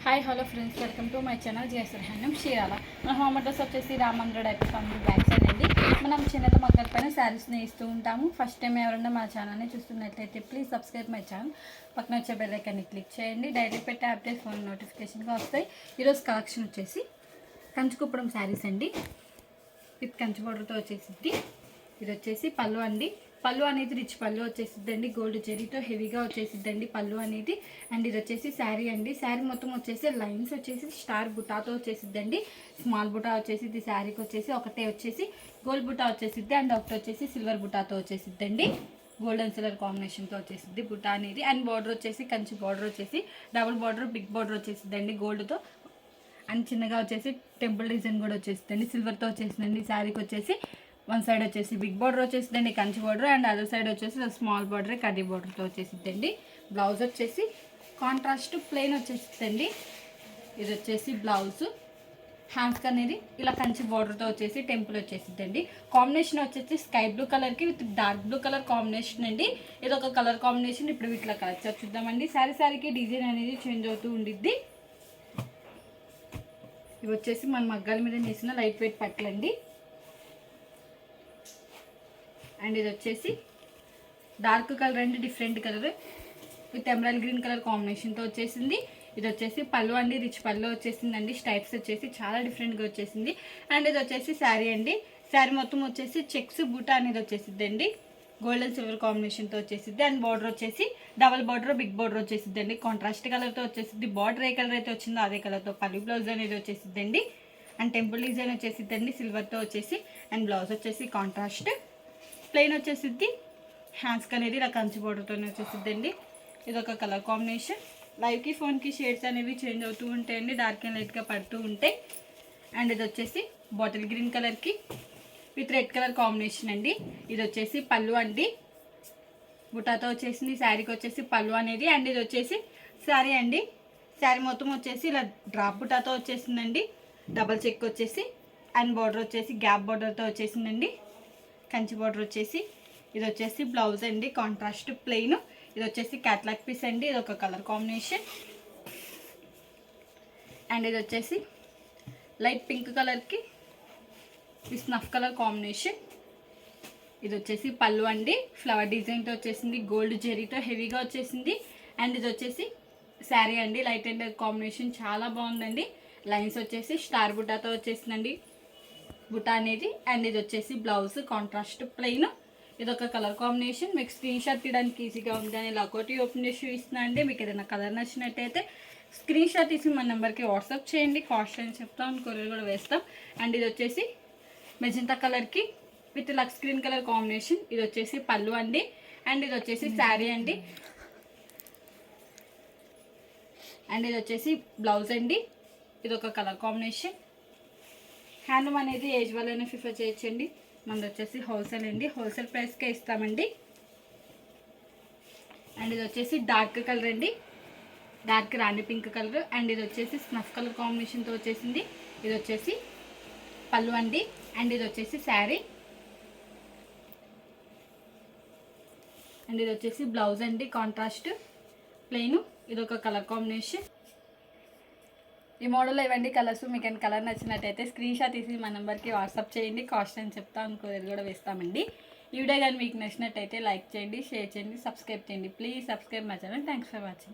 Hi hello friends, welcome to my channel GSR handloom Chirala. మన home address వచ్చేసి రామంద్ర diaper family back side అండి. మనం చిన్నత మగ్గల పైన శారీస్ని ఇస్తూ ఉంటాము. ఫస్ట్ టైం ఎవరైనా మా ఛానల్ని చూస్తున్నట్లయితే ప్లీజ్ సబ్స్క్రైబ్ మై ఛానల్, పక్కన వచ్చే బెల్ ఐకాన్ని క్లిక్ చేయండి. డైలీ పెట్టే అప్డేట్ ఫోన్ నోటిఫికేషన్గా వస్తాయి. ఈరోజు కలెక్షన్ వచ్చేసి కంచుకుప్పడం శారీస్ అండి, విత్ కంచు బోర్డర్తో వచ్చేసిద్ది. ఇది వచ్చేసి పళ్ళు అండి. పళ్ళు అనేది రిచ్ పళ్ళు వచ్చేసిద్దండి, గోల్డ్ జెరీతో హెవీగా వచ్చేసిద్దండి పళ్ళు అనేది. అండ్ ఇది వచ్చేసి శారీ అండి. శారీ మొత్తం వచ్చేసి లైన్స్ వచ్చేసి స్టార్ బుటాతో వచ్చేసిద్దండి. స్మాల్ బుటా వచ్చేసిద్ది శారీకి వచ్చేసి, ఒకటే వచ్చేసి గోల్డ్ బుటా వచ్చేసిద్ది అండ్ ఒకటి వచ్చేసి సిల్వర్ బుటాతో వచ్చేసిద్దండి. గోల్డ్ అండ్ సిల్వర్ కాంబినేషన్తో వచ్చేసిద్ది బుటా అనేది. అండ్ బార్డర్ వచ్చేసి కంచి బార్డర్ వచ్చేసి డబుల్ బార్డర్, బిగ్ బార్డర్ వచ్చేసిద్దండి గోల్డ్తో. అండ్ చిన్నగా వచ్చేసి టెంపుల్ డిజైన్ కూడా వచ్చేసిందండి, సిల్వర్తో వచ్చేసిందండి. శారీకి వచ్చేసి వన్ సైడ్ వచ్చేసి బిగ్ బార్డర్ వచ్చేసిందండి Kanchi border, and other side వచ్చేసి స్మాల్ బార్డర్ కడ్డీ బార్డర్తో వచ్చేసిద్దండి. బ్లౌజ్ వచ్చేసి కాంట్రాస్ట్ ప్లెయిన్ వచ్చేసిద్దండి. ఇది వచ్చేసి బ్లౌజ్. హ్యాండ్స్కి అనేది ఇలా కంచి బార్డర్తో వచ్చేసి టెంపుల్ వచ్చేసిద్దండి. కాంబినేషన్ వచ్చేసి స్కై బ్లూ కలర్కి with dark blue colour combination అండి. ఇది ఒక కలర్ కాంబినేషన్. ఇప్పుడు వీటిలో కలెక్ట్ చూద్దామండి. శారీకి డిజైన్ అనేది చేంజ్ అవుతూ ఉండిద్ది. ఇవి వచ్చేసి మన మగ్గాల మీద చేసిన లైట్ వెయిట్ పట్లండి. అండ్ ఇది వచ్చేసి డార్క్ కలర్ అండి, different colour with emerald green colour కాంబినేషన్తో వచ్చేసింది. ఇది వచ్చేసి పళ్ళు అండి, రిచ్ పళ్ళు వచ్చేసిందండి. స్టైప్స్ వచ్చేసి చాలా డిఫరెంట్గా వచ్చేసింది. అండ్ ఇది వచ్చేసి శారీ అండి. శారీ మొత్తం వచ్చేసి చెక్స్ బూటా అనేది వచ్చేసిద్దండి, గోల్డ్ అండ్ సిల్వర్ కాంబినేషన్తో వచ్చేసిద్ది. అండ్ బార్డర్ వచ్చేసి డబల్ బార్డర్, బిగ్ బార్డర్ వచ్చేసిద్దండి. కాంట్రాస్ట్ కలర్తో వచ్చేసిద్ది. బార్డర్ ఏ కలర్ అయితే వచ్చిందో అదే కలర్తో పళ్ళు బ్లౌజ్ అనేది వచ్చేసిద్దండి. అండ్ టెంపుల్ డిజైన్ వచ్చేసిద్దండి సిల్వర్తో వచ్చేసి. అండ్ బ్లౌజ్ వచ్చేసి కాంట్రాస్ట్ ప్లెయిన్ వచ్చేసిద్ది. హ్యాండ్స్కి అనేది ఇలా కంచి బోర్డర్తో వచ్చేసిద్దండి. ఇది ఒక కలర్ కాంబినేషన్. లైవ్కి ఫోన్కి షేడ్స్ అనేవి చేంజ్ అవుతూ ఉంటాయండి, డార్క్ అండ్ లైట్గా పడుతూ ఉంటాయి. అండ్ ఇది వచ్చేసి బాటిల్ గ్రీన్ కలర్కి విత్ రెడ్ కలర్ కాంబినేషన్ అండి. ఇది వచ్చేసి పళ్ళు అండి, బుటాతో వచ్చేసింది. శారీకి వచ్చేసి పళ్ళు అనేది. అండ్ ఇది వచ్చేసి శారీ అండి. శారీ మొత్తం వచ్చేసి ఇలా డ్రాప్ బుటాతో వచ్చేసిందండి, డబల్ చెక్ వచ్చేసి. అండ్ బార్డర్ వచ్చేసి గ్యాప్ బార్డర్తో వచ్చేసిందండి, కంచి బార్డర్ వచ్చేసి. ఇది వచ్చేసి బ్లౌజ్ అండి, కాంట్రాస్ట్ ప్లెయిన్. ఇది వచ్చేసి క్యాట్లాగ్ పీస్ అండి. ఇది ఒక కలర్ కాంబినేషన్. అండ్ ఇది వచ్చేసి లైట్ పింక్ కలర్కి ఈ స్నఫ్ కలర్ కాంబినేషన్. ఇది వచ్చేసి పళ్ళు అండి, ఫ్లవర్ డిజైన్తో వచ్చేసింది, గోల్డ్ జెరీతో హెవీగా వచ్చేసింది. అండ్ ఇది వచ్చేసి శారీ అండి, లైట్ అండ్ కాంబినేషన్ చాలా బాగుందండి. లైన్స్ వచ్చేసి స్టార్ బుటాతో వచ్చేసిందండి బుటా అనేది. అండ్ ఇది వచ్చేసి బ్లౌజ్ కాంట్రాస్ట్ ప్లెయిన్. ఇది ఒక కలర్ కాంబినేషన్. మీకు స్క్రీన్ షాట్ తీయడానికి ఈజీగా ఉంది అని ఇలా ఒకటి ఓపెన్ చేసి ఇస్తున్నా అండి. మీకు ఏదైనా కలర్ నచ్చినట్టయితే స్క్రీన్ షాట్ తీసి మన నెంబర్కి వాట్సాప్ చేయండి. కాస్ట్ అని చెప్తాం, కొరియర్ కూడా వేస్తాం. అండ్ ఇది వచ్చేసి మెజంతా కలర్కి విత్ లక్స్ గ్రీన్ కలర్ కాంబినేషన్. ఇది వచ్చేసి పళ్ళు అండి. అండ్ ఇది వచ్చేసి శారీ అండి. అండ్ ఇది వచ్చేసి బ్లౌజ్ అండి. ఇది ఒక కలర్ కాంబినేషన్. హ్యాండ్లూమ్ అనేది ఏజ్ వాళ్ళైనా ప్రిఫర్ చేయొచ్చండి. మనది వచ్చేసి హోల్సేల్ అండి, హోల్సేల్ ప్రైస్కే ఇస్తామండి. అండ్ ఇది వచ్చేసి డార్క్ కలర్ అండి, dark Rani pink colour. And ఇది వచ్చేసి స్నఫ్ కలర్ కాంబినేషన్తో వచ్చేసింది. ఇది వచ్చేసి పళ్ళు అండి. అండ్ ఇది వచ్చేసి శారీ. అండ్ ఇది వచ్చేసి బ్లౌజ్ అండి, కాంట్రాస్ట్ ప్లెయిన్. ఇది ఒక కలర్ కాంబినేషన్. ఈ మోడల్లో ఇవ్వండి కలర్స్. మీకు ఏమైనా కలర్ నచ్చినట్టయితే స్క్రీన్ షాట్ తీసి మా నెంబర్కి వాట్సాప్ చేయండి. కాస్ట్ అని చెప్తాను, కొరియర్ కూడా వేస్తామండి. ఈ వీడియో కానీ మీకు నచ్చినట్టయితే లైక్ చేయండి, షేర్ చేయండి, సబ్స్క్రైబ్ చేయండి. Please subscribe my channel. Thanks for watching.